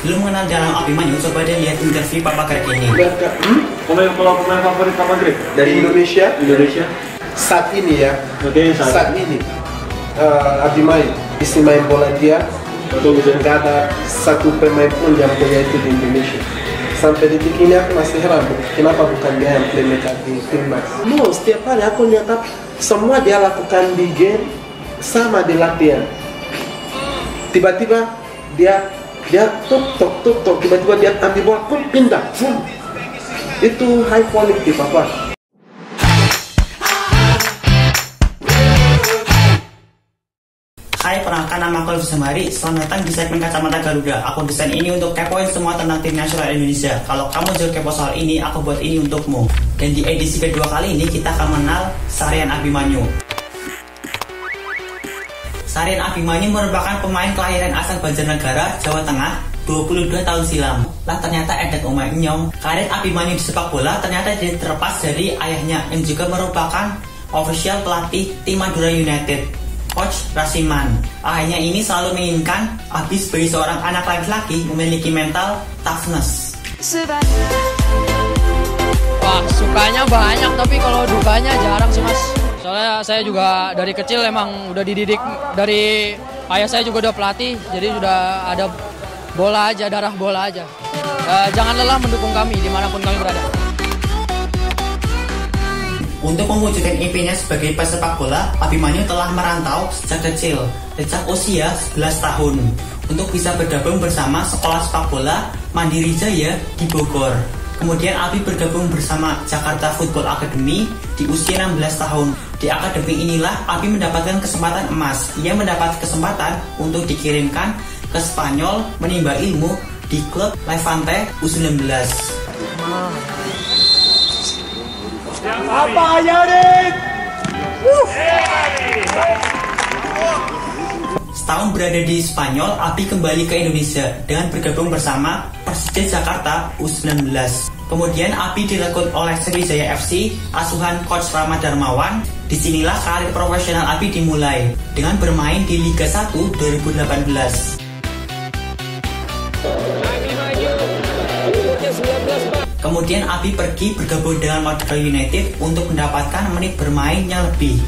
Belum mengenal Danang Abimanyu, coba deh lihat interview Papa Greg ini. Pemain favorit Papa Greg dari Indonesia? Indonesia saat ini ya. Oke, saat ini Abimanyu isi main bola dia. Betul, nggak ada satu pemain pun yang punya itu di Indonesia. Sampai detik ini aku masih heran kenapa bukan dia yang playmaker di timnas. No, setiap hari aku lihat semua dia lakukan di game sama di latihan. Tiba-tiba dia tok, tiba-tiba dia ambil bola pun pindah. Itu high quality Papa. Hai, perkenalkan nama aku Alvis Samari. Selamat datang di segmen Kacamata Garuda. Aku desain ini untuk kepoin semua tentang tim nasional Indonesia. Kalau kamu juga kepo soal ini, aku buat ini untukmu. Dan di edisi kedua kali ini kita akan mengenal Saryan Abimanyu. Saryan Abimanyu merupakan pemain kelahiran asal Banjarnegara, Jawa Tengah, 22 tahun silam. Lah ternyata edet omah nyong. Karir Abimanyu di sepak bola ternyata tidak terlepas dari ayahnya yang juga merupakan official pelatih tim Madura United, Coach Rasiman. Ayahnya ini selalu menginginkan Abi sebagai seorang anak laki-laki memiliki mental toughness. Wah, sukanya banyak tapi kalau dukanya jarang sih mas. Soalnya saya juga dari kecil emang udah dididik dari ayah saya juga udah pelatih, jadi sudah ada bola aja, darah bola aja. Jangan lelah mendukung kami dimanapun kami berada. Untuk mewujudkan impiannya sebagai pesepak bola, Abimanyu telah merantau sejak kecil, sejak usia 11 tahun, untuk bisa bergabung bersama sekolah sepak bola Mandiri Jaya di Bogor. Kemudian Abi bergabung bersama Jakarta Football Academy di usia 16 tahun. Di akademi inilah Abi mendapatkan kesempatan emas. Ia mendapat kesempatan untuk dikirimkan ke Spanyol menimba ilmu di klub Levante U19. Apa Yarin? Setahun berada di Spanyol, Abi kembali ke Indonesia dengan bergabung bersama Persija Jakarta U19. Kemudian Abi direkrut oleh Sriwijaya FC asuhan Coach Rama Darmawan. Disinilah karir profesional Abi dimulai dengan bermain di Liga 1 2018. Kemudian Abi pergi bergabung dengan Madura United untuk mendapatkan menit bermain yang lebih.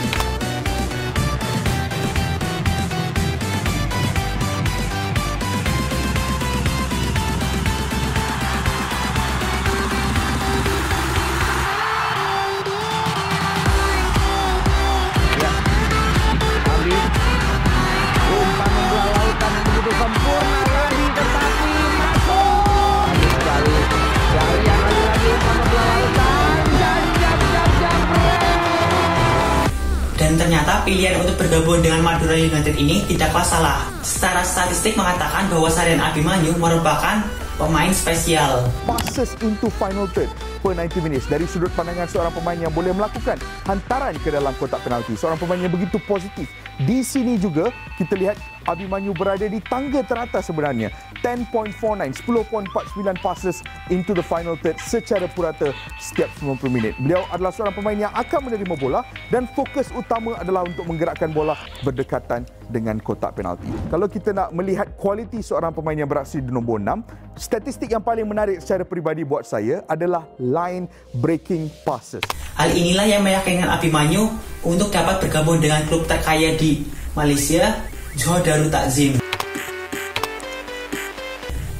Dan ternyata pilihan untuk bergabung dengan Madura United ini tidaklah salah. Secara statistik mengatakan bahwa Saryan Abimanyu merupakan pemain spesial. Passes into final third per 90 minutes dari sudut pandangan seorang pemain yang boleh melakukan hantaran ke dalam kotak penalti. Seorang pemain yang begitu positif. Di sini juga kita lihat Abimanyu berada di tangga teratas sebenarnya. 10.49, 10.49 passes into the final third secara purata setiap 90 minit. Beliau adalah seorang pemain yang akan menerima bola dan fokus utama adalah untuk menggerakkan bola berdekatan dengan kotak penalti. Kalau kita nak melihat kualiti seorang pemain yang beraksi di nombor 6, statistik yang paling menarik secara peribadi buat saya adalah line breaking passes. Hal inilah yang meyakinkan Abimanyu untuk dapat bergabung dengan klub terkaya di Malaysia, Johor Darul Takzim.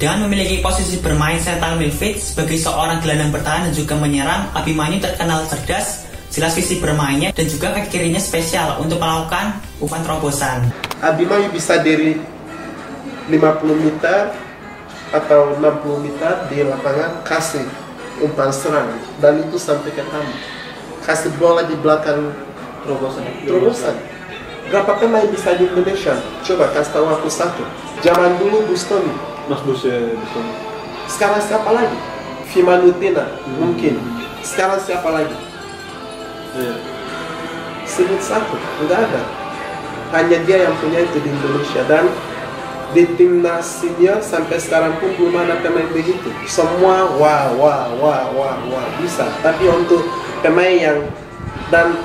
Dengan memiliki posisi bermain central midfield sebagai seorang gelandang bertahan dan juga menyerang, Abimanyu terkenal cerdas, jelas visi bermainnya dan juga kaki kirinya spesial untuk melakukan umpan terobosan. Abimanyu bisa dari 50 meter atau 60 meter di lapangan kasih umpan serang dan itu sampai ke kami. Kasih bola di belakang terobosan. Berapa pemain bisa di Indonesia? Coba kasih tahu aku satu. Zaman dulu Bustoni. Mas Bustoni. Sekarang siapa lagi? Fimanutina mungkin. Sekarang siapa lagi? Sebut satu, enggak ada. Hanya dia yang punya itu di Indonesia dan di timnas senior sampai sekarang pun belum ada pemain begitu. Semua wah bisa. Tapi untuk pemain yang dan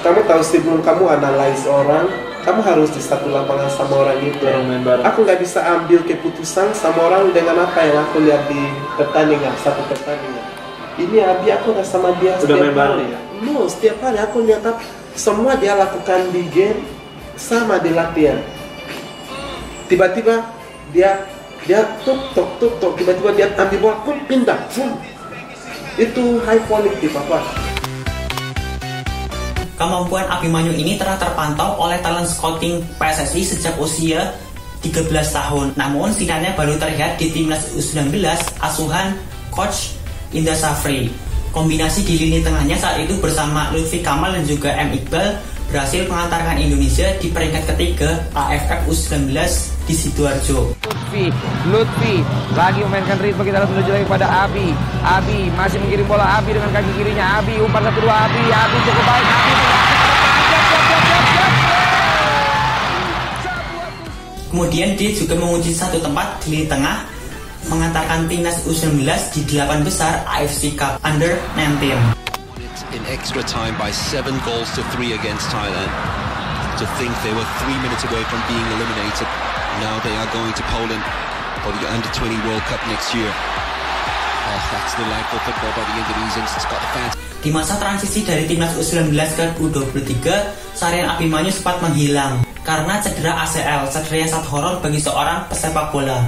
kamu tahu sebelum kamu analis orang, kamu harus di satu lapangan sama orang itu. Orang main bareng. Aku nggak bisa ambil keputusan sama orang dengan apa yang aku lihat di pertandingan, satu pertandingan. Ini Abi aku udah sama dia Udah main bareng hari. No, setiap hari aku lihat semua dia lakukan di game sama di latihan. Tiba-tiba dia tuk, tiba-tiba dia ambil bola pun pindah, itu high quality Papa. Kemampuan Abimanyu ini telah terpantau oleh talent scouting PSSI sejak usia 13 tahun. Namun sinyalnya baru terlihat di timnas U19 asuhan Coach Indra Safri. Kombinasi di lini tengahnya saat itu bersama Lutfi Kamal dan juga M. Iqbal berhasil mengantarkan Indonesia di peringkat ketiga AFF U19 di Sidoarjo. Lutfi lagi memainkan ritme, kita harus menuju lagi pada Abi masih mengirim bola, Abi dengan kaki kirinya, Abi umpan 1-2, Abi cukup baik, Kemudian dia juga menguji satu tempat di lini tengah, mengantarkan timnas U19 di 8 besar AFC Cup Under 19. In extra time by 7 goals to 3 against Thailand. To think they were 3 minutes away from being eliminated. Now they are going to Poland for the Under-20 World Cup next year. Oh, that's delightful football by the Indonesians. It's got the fans. Di masa transisi dari timnas U19 ke U23, Sarian Abimanyu sempat menghilang karena cedera ACL, cedera yang sangat horor bagi seorang pesepak bola.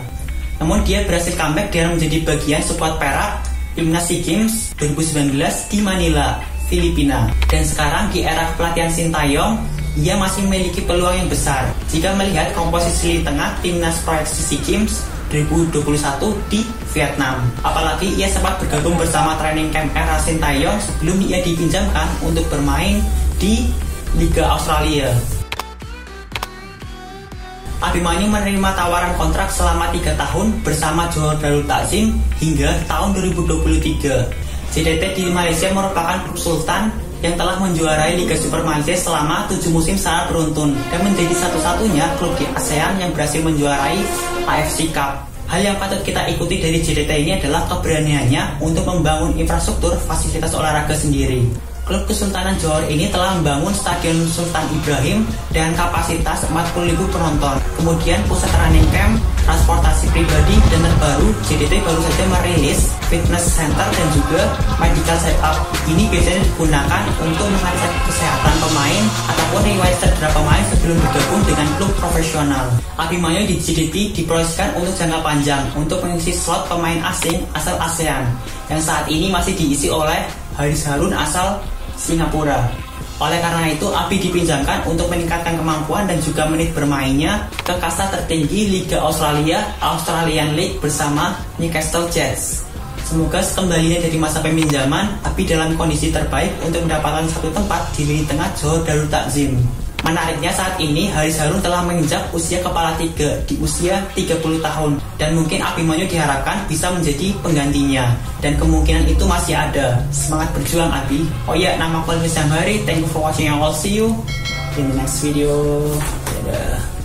Namun dia berhasil comeback dan menjadi bagian skuad perak timnas SEA Games 2019 di Manila, Filipina. Dan sekarang di era pelatihan Sintayong, ia masih memiliki peluang yang besar jika melihat komposisi tengah timnas proyeksi SEA Games 2021 di Vietnam. Apalagi ia sempat bergabung bersama training camp era Sintayong sebelum ia dipinjamkan untuk bermain di Liga Australia. Abimanyu menerima tawaran kontrak selama 3 tahun bersama Johor Darul Takzim hingga tahun 2023. JDT di Malaysia merupakan klub sultan yang telah menjuarai Liga Super Malaysia selama 7 musim secara beruntun dan menjadi satu-satunya klub di ASEAN yang berhasil menjuarai AFC Cup. Hal yang patut kita ikuti dari JDT ini adalah keberaniannya untuk membangun infrastruktur fasilitas olahraga sendiri. Klub Kesultanan Johor ini telah membangun Stadion Sultan Ibrahim dengan kapasitas 40.000 penonton. Kemudian pusat training camp, transportasi pribadi, dan terbaru JDT baru saja merilis fitness center dan juga medical setup. Ini biasanya digunakan untuk mengecek kesehatan pemain ataupun riwayat cedera pemain sebelum bergabung dengan klub profesional. Abimanyu di JDT diproyeksikan untuk jangka panjang untuk mengisi slot pemain asing asal ASEAN yang saat ini masih diisi oleh Haris Harun asal Singapura. Oleh karena itu, Abi dipinjamkan untuk meningkatkan kemampuan dan juga menit bermainnya ke kasta tertinggi Liga Australia, Australian League bersama Newcastle Jets. Semoga kembalinya dari masa peminjaman, Abi dalam kondisi terbaik untuk mendapatkan satu tempat di lini tengah Johor Darul Takzim. Menariknya saat ini Haris Harun telah menginjak usia kepala 3 di usia 30 tahun dan mungkin Abimanyu diharapkan bisa menjadi penggantinya dan kemungkinan itu masih ada. Semangat berjuang Abi. Oh ya, nama aku Alvis Samhari. Thank you for watching and I'll see you in the next video. Dadah.